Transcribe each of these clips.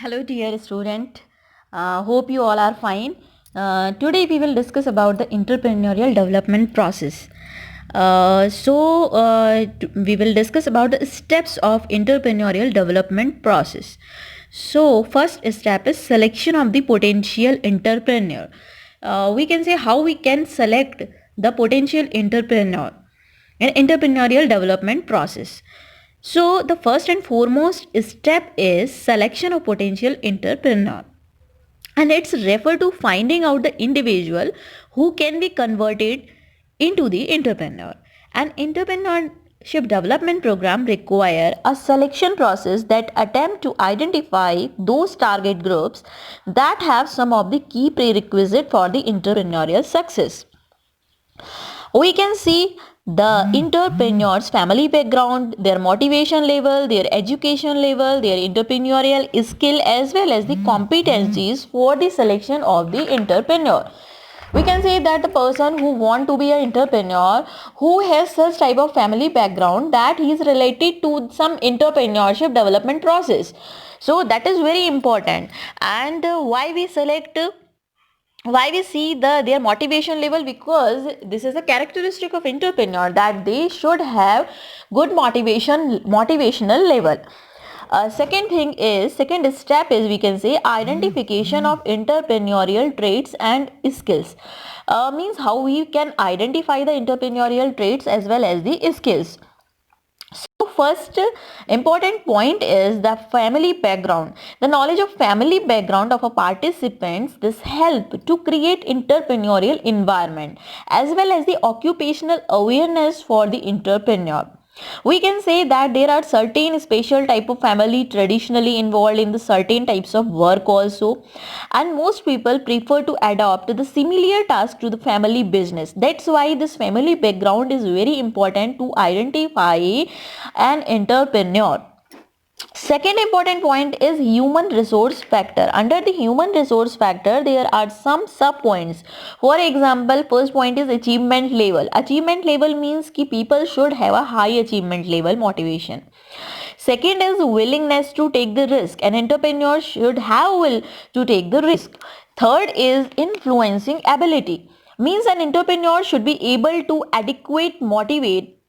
Hello, dear student. Hope you all are fine. Today we will discuss about the entrepreneurial development process. We will discuss about the steps of entrepreneurial development process. So, first step is selection of the potential entrepreneur. We can say how we can select the potential entrepreneur and entrepreneurial development process. So, the first and foremost step is selection of potential entrepreneur. And it's refer to finding out the individual who can be converted into the entrepreneur. An entrepreneurship development program require a selection process that attempt to identify those target groups that have some of the key prerequisite for the entrepreneurial success. We can see the entrepreneur's family background, their motivation level, their education level, their entrepreneurial skill, as well as the competencies for the selection of the entrepreneur. We can say that the person who want to be an entrepreneur, who has such type of family background, that he is related to some entrepreneurship development process. So that is very important. And why we select why we see their motivation level, because this is a characteristic of entrepreneur that they should have good motivational level. Second step is, we can say, identification of entrepreneurial traits and skills. Means how we can identify the entrepreneurial traits as well as the skills. So first important point is the family background. The knowledge of family background of a participants, this help to create entrepreneurial environment as well as the occupational awareness for the entrepreneur. We can say that there are certain special type of family traditionally involved in the certain types of work also, and most people prefer to adopt the similar task to the family business. That's why this family background is very important to identify an entrepreneur. Second important point is human resource factor. Under the human resource factor, there are some sub points. For example, first point is achievement level. Achievement level means ki people should have a high achievement level motivation. Second is willingness to take the risk. An entrepreneur should have will to take the risk. Third is influencing ability. Means an entrepreneur should be able to adequate motivate,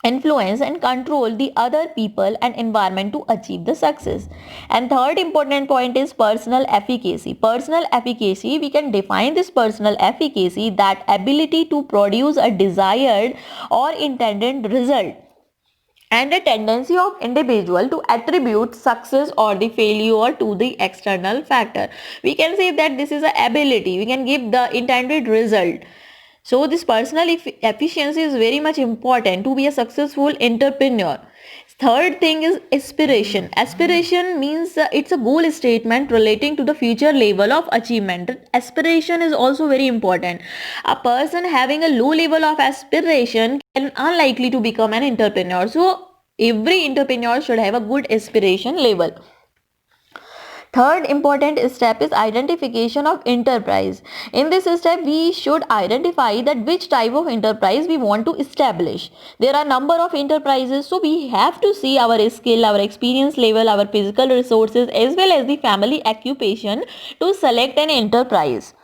influence and control the other people and environment to achieve the success. And third important point is personal efficacy. Personal efficacy, we can define this personal efficacy, that ability to produce a desired or intended result, and a tendency of individual to attribute success or the failure to the external factor. We can say that this is an ability, we can give the intended result. So this personal efficiency is very much important to be a successful entrepreneur. Third thing is aspiration. Aspiration means it's a goal statement relating to the future level of achievement. Aspiration is also very important. A person having a low level of aspiration can unlikely to become an entrepreneur. So every entrepreneur should have a good aspiration level. Third important step is identification of enterprise. In this step, we should identify that which type of enterprise we want to establish. There are number of enterprises, so we have to see our skill, our experience level, our physical resources as well as the family occupation to select an enterprise.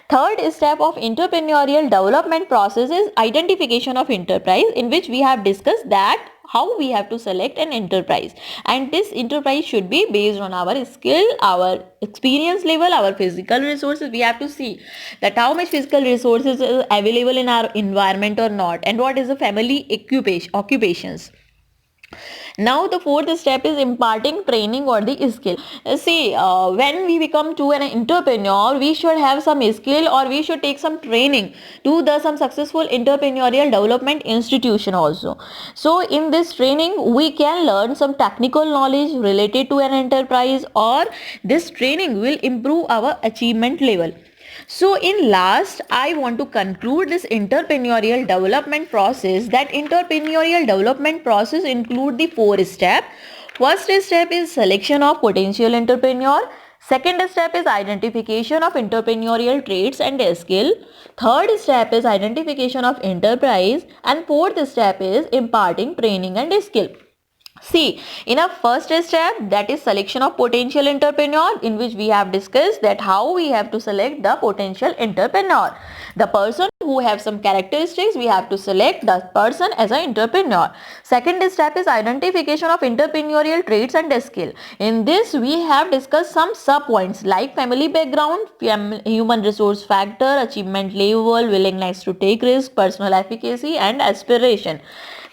Third step of entrepreneurial development process is identification of enterprise, in which we have discussed that how we have to select an enterprise, and this enterprise should be based on our skill, our experience level, our physical resources. We have to see that how much physical resources is available in our environment or not, and what is the family occupations. Now the fourth step is imparting training or the skill. When we become to an entrepreneur, we should have some skill or we should take some training to the some successful entrepreneurial development institution also. So in this training, we can learn some technical knowledge related to an enterprise, or this training will improve our achievement level. So in last, I want to conclude this entrepreneurial development process, that entrepreneurial development process include the four steps. First step is selection of potential entrepreneur. Second step is identification of entrepreneurial traits and skill. Third step is identification of enterprise. And fourth step is imparting training and skill. See, in a first step, that is selection of potential entrepreneur, in which we have discussed that how we have to select the potential entrepreneur. The person who have some characteristics, we have to select the person as an entrepreneur. Second step is identification of entrepreneurial traits and skill. In this, we have discussed some sub points like family background, human resource factor, achievement level, willingness to take risk, personal efficacy, and aspiration.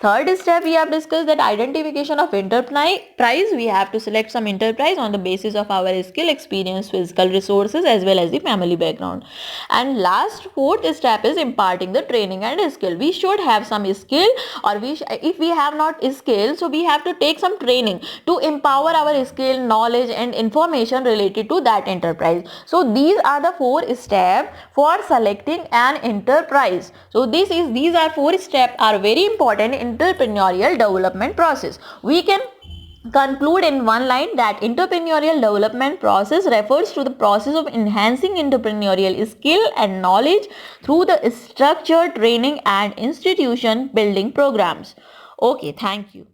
Third step, we have discussed that identification of enterprise. We have to select some enterprise on the basis of our skill, experience, physical resources, as well as the family background. And last, fourth step is imparting the training and skill. We should have some skill, or if we have not skill, so we have to take some training to empower our skill, knowledge, and information related to that enterprise. So these are the four steps for selecting an enterprise. So these are four steps are very important in entrepreneurial development process. We can conclude in one line that entrepreneurial development process refers to the process of enhancing entrepreneurial skill and knowledge through the structured training and institution building programs. Okay, thank you.